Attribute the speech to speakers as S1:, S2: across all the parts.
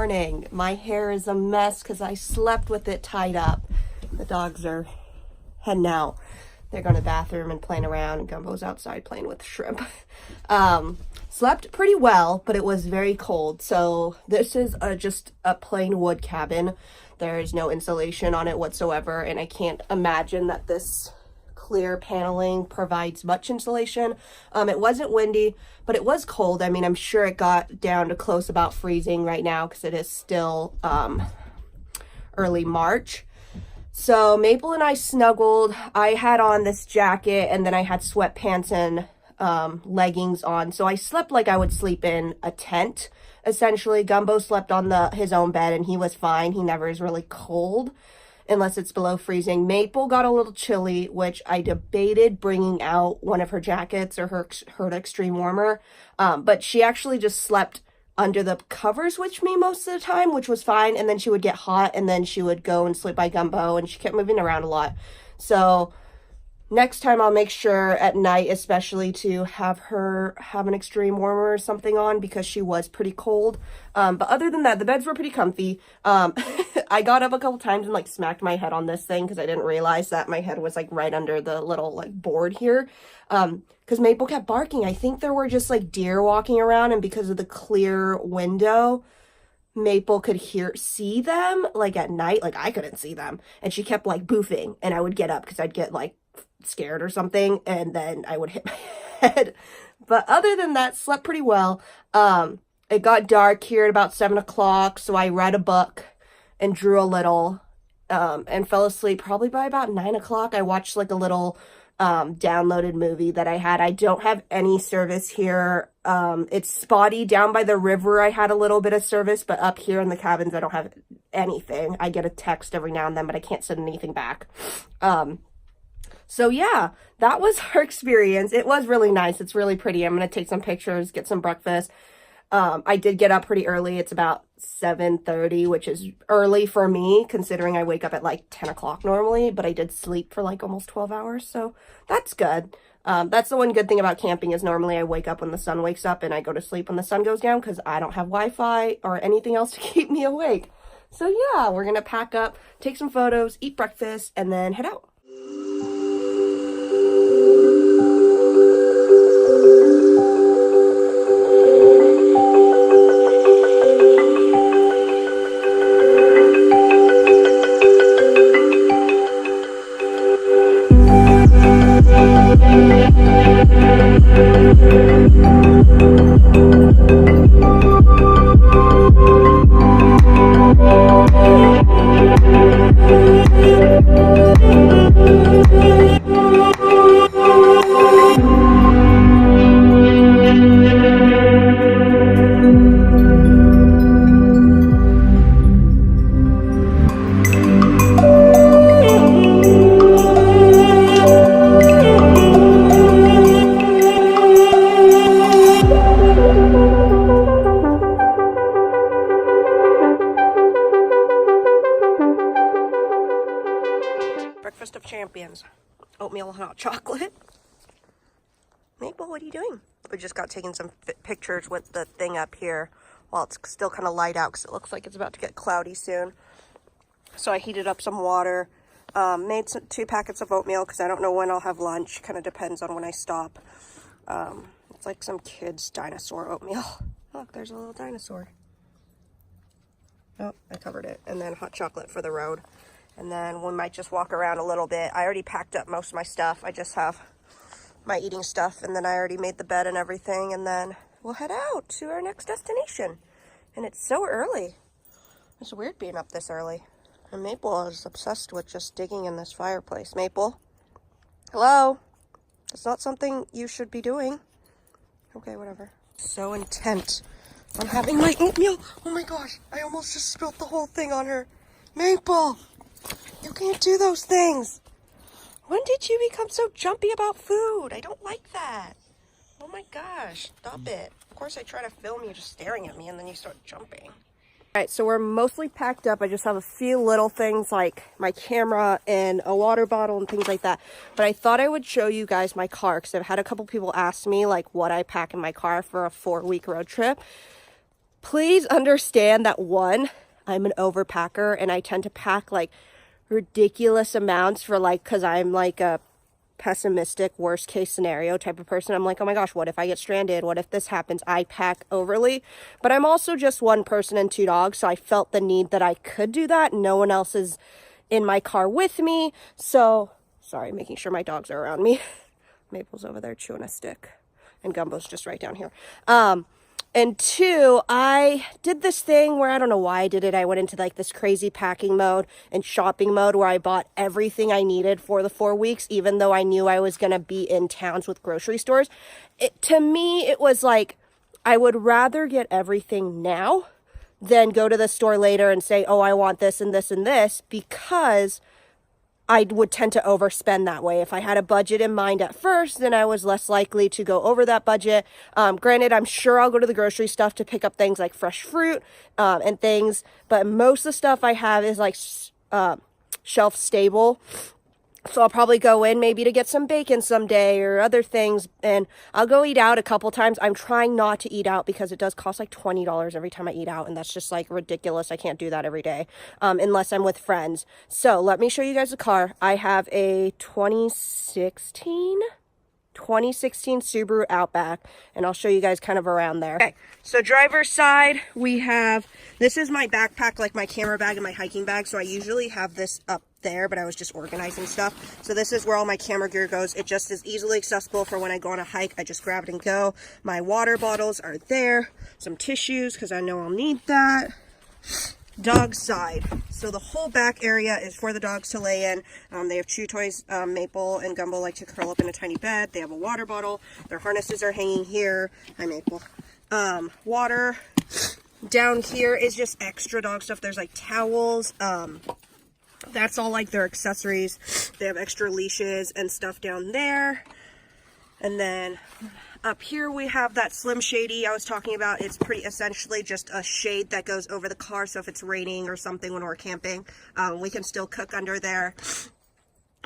S1: morning. My hair is a mess because I slept with it tied up. The dogs are heading out. They're going to the bathroom and playing around, and Gumbo's outside playing with shrimp. Slept pretty well, but it was very cold. So this is just a plain wood cabin. There is no insulation on it whatsoever, and I can't imagine that this clear paneling provides much insulation. It wasn't windy, but it was cold. I mean, I'm sure it got down to close about freezing right now because it is still early March. So Maple and I snuggled. I had on this jacket, and then I had sweatpants and leggings on. So I slept like I would sleep in a tent. Essentially, Gumbo slept on his own bed, and he was fine. He never is really cold unless it's below freezing. Maple got a little chilly, which I debated bringing out one of her jackets or her extreme warmer. But she actually just slept under the covers with me most of the time, which was fine. And then she would get hot, and then she would go and sleep by Gumbo, and she kept moving around a lot. So next time I'll make sure at night, especially, to have her have an extreme warmer or something on because she was pretty cold. But other than that, the beds were pretty comfy. I got up a couple times and like smacked my head on this thing because I didn't realize that my head was like right under the little like board here. Because Maple kept barking. I think there were just like deer walking around, and because of the clear window, Maple could see them like at night. Like I couldn't see them, and she kept like boofing, and I would get up because I'd get like scared or something, and then I would hit my head. But other than that, slept pretty well. It got dark here at about 7 o'clock, so I read a book and drew a little, and fell asleep probably by about 9 o'clock. I watched like a little downloaded movie that I had. I don't have any service here. It's spotty. Down by the river I had a little bit of service, but up here in the cabins I don't have anything. I get a text every now and then, but I can't send anything back. So yeah, that was our experience. It was really nice. It's really pretty. I'm going to take some pictures, get some breakfast. I did get up pretty early. It's about 7:30, which is early for me, considering I wake up at like 10 o'clock normally, but I did sleep for like almost 12 hours. So that's good. That's the one good thing about camping is normally I wake up when the sun wakes up and I go to sleep when the sun goes down because I don't have Wi-Fi or anything else to keep me awake. So yeah, we're going to pack up, take some photos, eat breakfast, and then head out. Breakfast of champions. Oatmeal and hot chocolate. Maple, what are you doing? We just got taking some pictures with the thing up here while it's still kind of light out because it looks like it's about to get cloudy soon. So I heated up some water, made 2 packets of oatmeal because I don't know when I'll have lunch. Kind of depends on when I stop. It's like some kid's dinosaur oatmeal. Look, there's a little dinosaur. Oh, I covered it. And then hot chocolate for the road. And then we might just walk around a little bit. I already packed up most of my stuff. I just have my eating stuff, and then I already made the bed and everything, and then we'll head out to our next destination. And it's so early. It's weird being up this early. And Maple is obsessed with just digging in this fireplace. Maple? Hello? That's not something you should be doing. Okay, whatever. So intent on having my oatmeal. Oh my gosh, I almost just spilled the whole thing on her. Maple! You can't do those things. When did you become so jumpy about food? I don't like that. Oh my gosh, stop it. Of course I try to film you just staring at me and then you start jumping. Alright, so we're mostly packed up. I just have a few little things like my camera and a water bottle and things like that. But I thought I would show you guys my car because I've had a couple people ask me like what I pack in my car for a 4-week road trip. please understand that one, I'm an overpacker and I tend to pack like ridiculous amounts for like, because I'm like a pessimistic worst case scenario type of person. I'm like, oh my gosh, what if I get stranded? What if this happens? I pack overly, but I'm also just one person and 2 dogs, so I felt the need that I could do that. No one else is in my car with me, so sorry, making sure my dogs are around me. Maple's over there chewing a stick and Gumbo's just right down here. And 2, I did this thing where I don't know why I did it. I went into like this crazy packing mode and shopping mode where I bought everything I needed for the 4 weeks, even though I knew I was going to be in towns with grocery stores. To me, it was like, I would rather get everything now than go to the store later and say, oh, I want this and this and this, because I would tend to overspend that way. If I had a budget in mind at first, then I was less likely to go over that budget. Granted, I'm sure I'll go to the grocery stuff to pick up things like fresh fruit and things, but most of the stuff I have is like shelf stable. So I'll probably go in maybe to get some bacon someday or other things, and I'll go eat out a couple times. I'm trying not to eat out because it does cost like $20 every time I eat out, and that's just like ridiculous. I can't do that every day unless I'm with friends. So let me show you guys the car. I have a 2016 Subaru Outback, and I'll show you guys kind of around there. Okay, so driver's side, we have, this is my backpack, like my camera bag and my hiking bag, so I usually have this up there, but I was just organizing stuff. So this is where all my camera gear goes. It just is easily accessible for when I go on a hike. I just grab it and go. My water bottles are there. Some tissues, because I know I'll need that. Dog side. So the whole back area is for the dogs to lay in. They have chew toys. Maple and Gumbo like to curl up in a tiny bed. They have a water bottle. Their harnesses are hanging here. Hi, Maple. Water. Down here is just extra dog stuff. There's like towels. That's all like their accessories. They have extra leashes and stuff down there. And then up here we have that Slim Shady I was talking about. It's pretty essentially just a shade that goes over the car, so if it's raining or something when we're camping, we can still cook under there.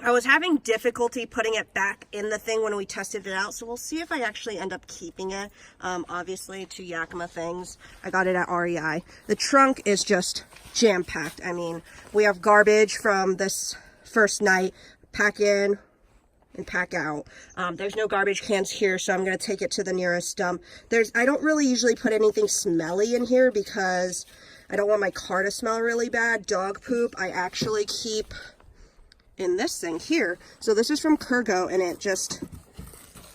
S1: I was having difficulty putting it back in the thing when we tested it out, so we'll see if I actually end up keeping it. Obviously, 2 Yakima things. I got it at REI. The trunk is just jam-packed. I mean, we have garbage from this first night, pack in and pack out. There's no garbage cans here, so I'm going to take it to the nearest dump. I don't really usually put anything smelly in here because I don't want my car to smell really bad. Dog poop, I actually keep in this thing here. So this is from Kurgo, and it just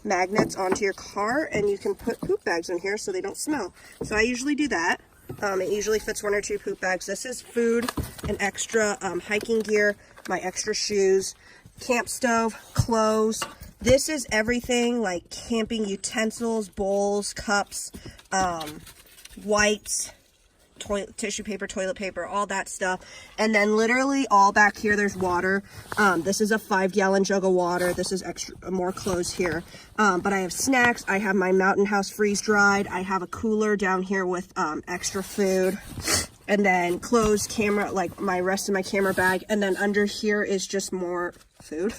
S1: magnets onto your car, and you can put poop bags in here so they don't smell. So I usually do that. It usually fits 1 or 2 poop bags. This is food and extra hiking gear, my extra shoes, camp stove, clothes. This is everything like camping utensils, bowls, cups, wipes, tissue paper, toilet paper, all that stuff. And then literally all back here there's water. This is a 5-gallon jug of water. This is extra, more clothes here. But I have snacks. I have my Mountain House freeze dried. I have a cooler down here with extra food. And then clothes, camera, like my rest of my camera bag. And then under here is just more food.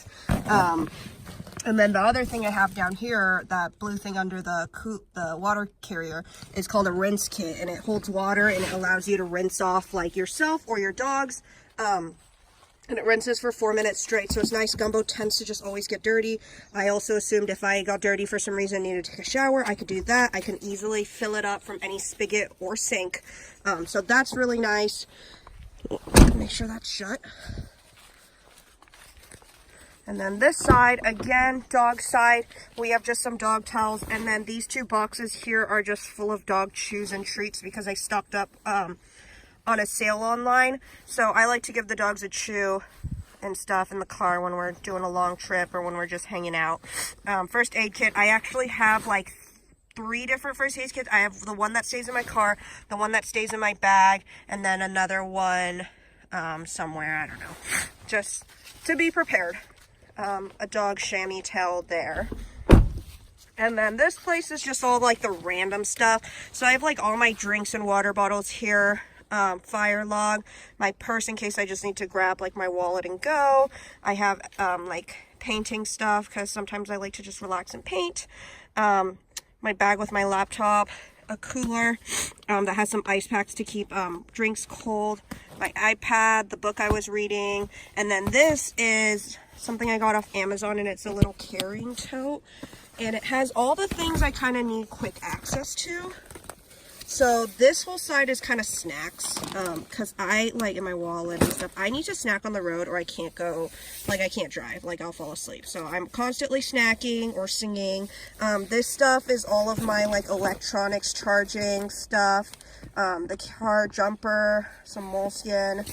S1: And then the other thing I have down here, that blue thing under the water carrier, is called a rinse kit, and it holds water and it allows you to rinse off like yourself or your dogs. And it rinses for 4 minutes straight, so it's nice. Gumbo tends to just always get dirty. I also assumed if I got dirty for some reason and needed to take a shower, I could do that. I can easily fill it up from any spigot or sink. So that's really nice. Make sure that's shut. And then this side, again, dog side, we have just some dog towels. And then these 2 boxes here are just full of dog chews and treats because I stocked up on a sale online. So I like to give the dogs a chew and stuff in the car when we're doing a long trip or when we're just hanging out. First aid kit, I actually have like 3 different first aid kits. I have the one that stays in my car, the one that stays in my bag, and then another one somewhere, I don't know, just to be prepared. A dog chamois towel there. And then this place is just all like the random stuff. So I have like all my drinks and water bottles here. Fire log, my purse in case I just need to grab like my wallet and go. I have like painting stuff because sometimes I like to just relax and paint. My bag with my laptop, a cooler that has some ice packs to keep drinks cold, my iPad, the book I was reading, and then this is something I got off Amazon, and it's a little carrying tote, and it has all the things I kind of need quick access to. So this whole side is kind of snacks, because I, like, in my wallet and stuff, I need to snack on the road or I can't go, like, I can't drive, like, I'll fall asleep. So I'm constantly snacking or singing. This stuff is all of my, like, electronics charging stuff, the car jumper, some moleskin.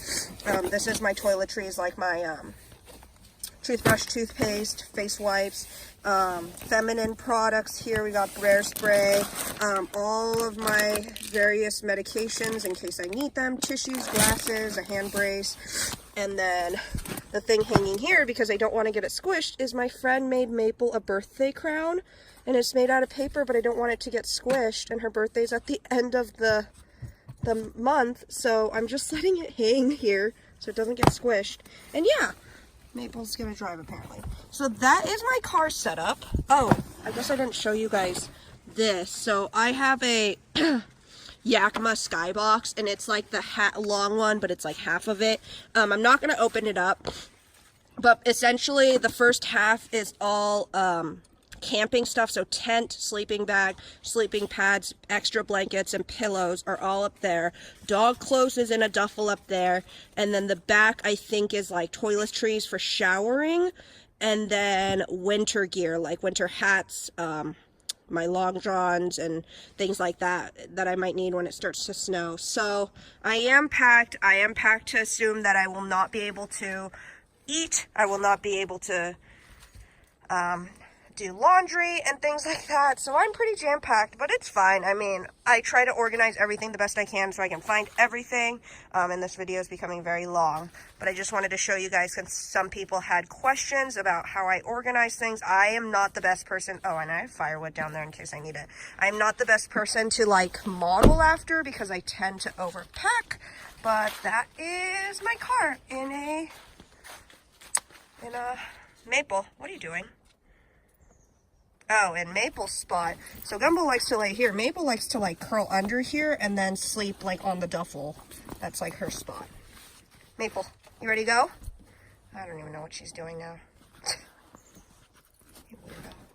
S1: This is my toiletries, like my, toothbrush, toothpaste, face wipes, feminine products here. We got Brayer spray, all of my various medications in case I need them, tissues, glasses, a hand brace, and then the thing hanging here because I don't want to get it squished is my friend made Maple a birthday crown, and it's made out of paper, but I don't want it to get squished, and her birthday's at the end of the month, so I'm just letting it hang here so it doesn't get squished. And yeah, Maple's gonna drive apparently. So that is my car setup. Oh, I guess I didn't show you guys this. So I have a Yakima skybox, and it's like the long one, but it's like half of it. I'm not gonna open it up, but essentially the first half is all camping stuff. So tent, sleeping bag, sleeping pads, extra blankets, and pillows are all up there. Dog clothes is in a duffel up there. And then the back, I think, is like toiletries for showering. And then winter gear, like winter hats, my long johns, and things like that I might need when it starts to snow. So I am packed. I am packed to assume that I will not be able to eat. I will not be able to do laundry and things like that. So I'm pretty jam-packed, but it's fine. I mean, I try to organize everything the best I can so I can find everything. And this video is becoming very long, but I just wanted to show you guys because some people had questions about how I organize things. I am not the best person. Oh, and I have firewood down there in case I need it. I'm not the best person to like model after because I tend to overpack, but that is my car in a Maple. What are you doing? Oh, and Maple's spot. So Gumbo likes to lay here. Maple likes to like curl under here and then sleep like on the duffel. That's like her spot. Maple, you ready to go? I don't even know what she's doing now.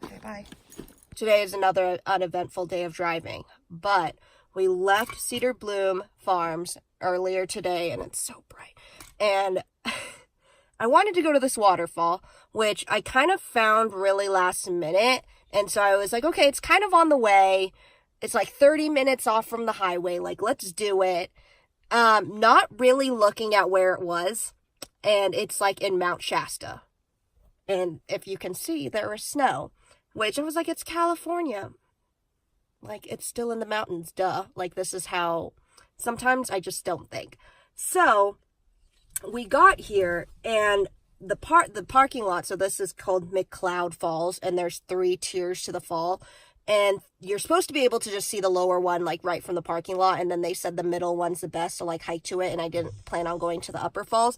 S1: Okay, bye. Today is another uneventful day of driving, but we left Cedar Bloom Farms earlier today, and it's so bright. And I wanted to go to this waterfall, which I kind of found really last minute. And so I was like, okay, it's kind of on the way. It's like 30 minutes off from the highway. Like, let's do it. Not really looking at where it was. And it's like in Mount Shasta. And if you can see, there was snow. Which I was like, it's California. Like, it's still in the mountains, duh. Like, this is how sometimes I just don't think. So we got here, and the parking lot, so this is called McCloud Falls, and there's 3 tiers to the fall, and you're supposed to be able to just see the lower one like right from the parking lot, and then they said the middle one's the best to like hike to it, and I didn't plan on going to the upper falls.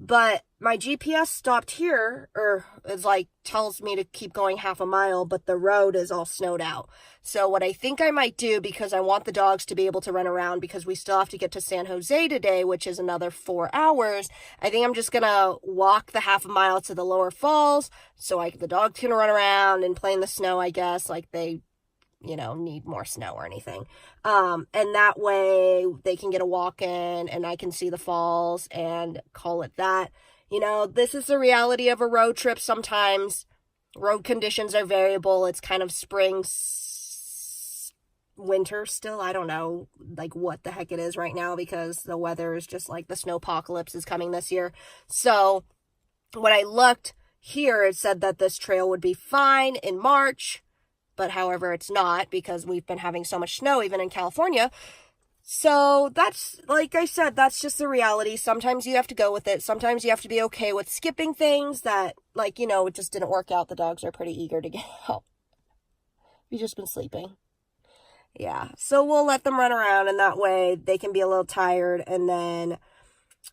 S1: But my GPS stopped here, or it's like tells me to keep going half a mile, but the road is all snowed out. So what I think I might do, because I want the dogs to be able to run around, because we still have to get to San Jose today, which is another 4 hours, I think I'm just gonna walk the half a mile to the lower falls so the dogs can run around and play in the snow, I guess, like they, you know, need more snow or anything. And that way they can get a walk in and I can see the falls and call it that. You know, this is the reality of a road trip. Sometimes road conditions are variable. It's kind of spring, winter still. I don't know like what the heck it is right now because the weather is just like the snowpocalypse is coming this year. So when I looked here, it said that this trail would be fine in March. But however, it's not because we've been having so much snow even in California. So that's, like I said, that's just the reality. Sometimes you have to go with it. Sometimes you have to be okay with skipping things that, like, you know, it just didn't work out. The dogs are pretty eager to get out. We've just been sleeping. Yeah, so we'll let them run around, and that way they can be a little tired, and then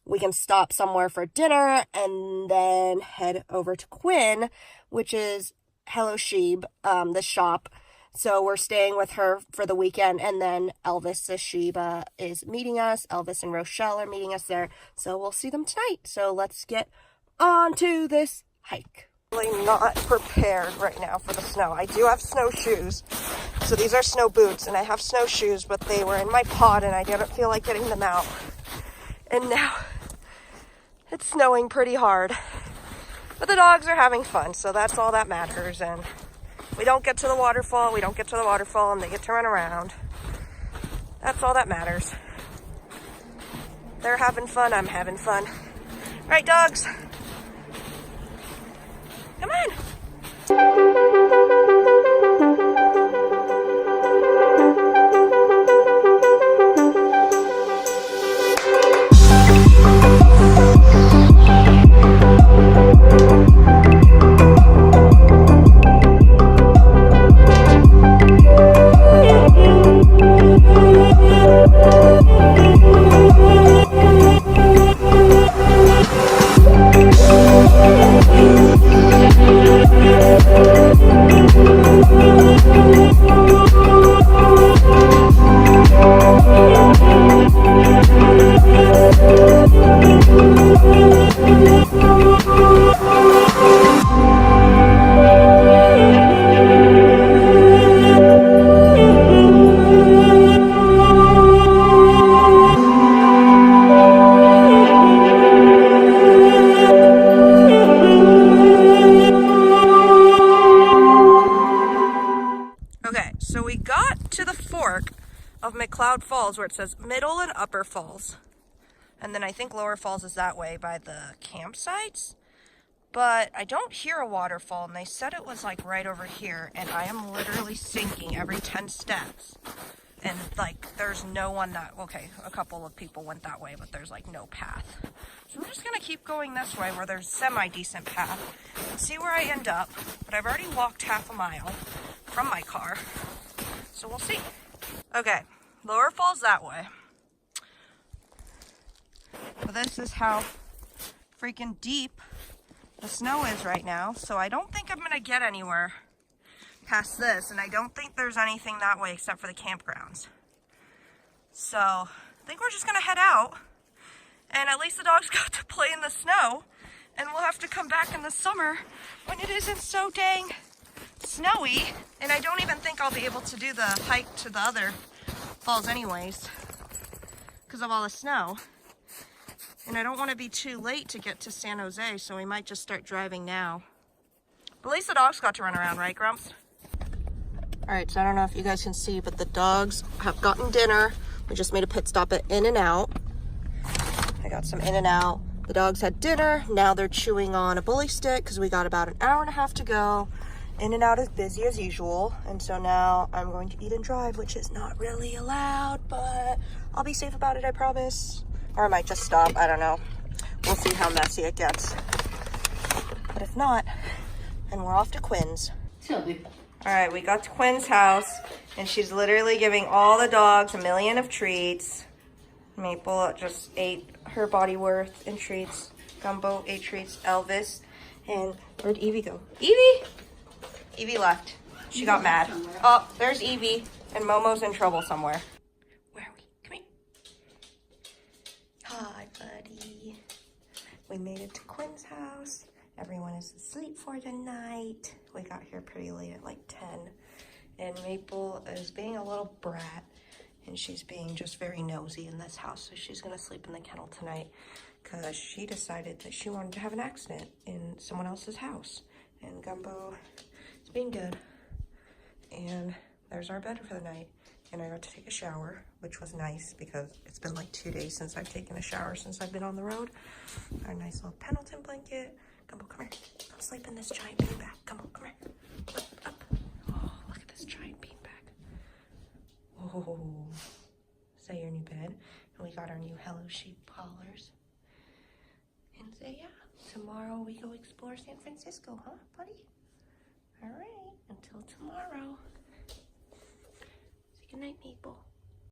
S1: we can stop somewhere for dinner, and then head over to Quinn, which is Hello Sheep, the shop. So we're staying with her for the weekend, and then Elvis the Shiba is meeting us. Elvis and Rochelle are meeting us there, so we'll see them tonight. So let's get on to this hike. Really not prepared right now for the snow. I do have snowshoes, so these are snow boots, and I have snowshoes, but they were in my pod, and I didn't feel like getting them out. And now it's snowing pretty hard, but the dogs are having fun, so that's all that matters. And we don't get to the waterfall, and they get to run around. That's all that matters. They're having fun, I'm having fun. Right, dogs? Come on. Okay, so we got to the fork of McCloud Falls where it says Middle and Upper Falls. And then I think Lower Falls is that way by the campsites. But I don't hear a waterfall, and they said it was like right over here, and I am literally sinking every 10 steps. And like, there's no one that, okay, a couple of people went that way, but there's like no path. So we're just gonna keep going this way where there's semi-decent path and see where I end up. But I've already walked half a mile from my car, so we'll see. Okay, Lower Falls that way. But this is how freaking deep the snow is right now, so I don't think I'm gonna get anywhere past this, and I don't think there's anything that way except for the campgrounds. So I think we're just gonna head out, and at least the dogs got to play in the snow, and we'll have to come back in the summer when it isn't so dang snowy. And I don't even think I'll be able to do the hike to the other falls anyways because of all the snow. And I don't want to be too late to get to San Jose, so we might just start driving now. But at least the dogs got to run around, right, Grumps? Alright, so I don't know if you guys can see, but the dogs have gotten dinner. We just made a pit stop at In-N-Out. I got some In-N-Out. The dogs had dinner. Now they're chewing on a bully stick because we got about an hour and a half to go. In-N-Out is busy as usual, and so now I'm going to eat and drive, which is not really allowed, but I'll be safe about it, I promise. Or I might just stop, I don't know. We'll see how messy it gets. But if not, then we're off to Quinn's. Alright, we got to Quinn's house, and she's literally giving all the dogs a million of treats. Maple just ate her body worth in treats. Gumbo ate treats. Elvis. And where'd Evie go? Evie! Evie left. She got mad. Oh, there's Evie, and Momo's in trouble somewhere. Where are we? Come here. Hi, buddy. We made it to Quinn's house. Everyone is asleep for the night. We got here pretty late at like 10. And Maple is being a little brat. And she's being just very nosy in this house. So she's going to sleep in the kennel tonight. Because she decided that she wanted to have an accident in someone else's house. And Gumbo is being good. And there's our bed for the night. And I got to take a shower, which was nice because it's been like 2 days since I've taken a shower since I've been on the road. Our nice little Pendleton blanket. Gumbo, come here. Come sleep in this giant beanbag. Gumbo, come here. Up. Oh, look at this giant beanbag. Oh, is that your new bed? And we got our new Hello Sheep collars. And so yeah, tomorrow we go explore San Francisco, huh, buddy? All right, until tomorrow. Say goodnight, Maple.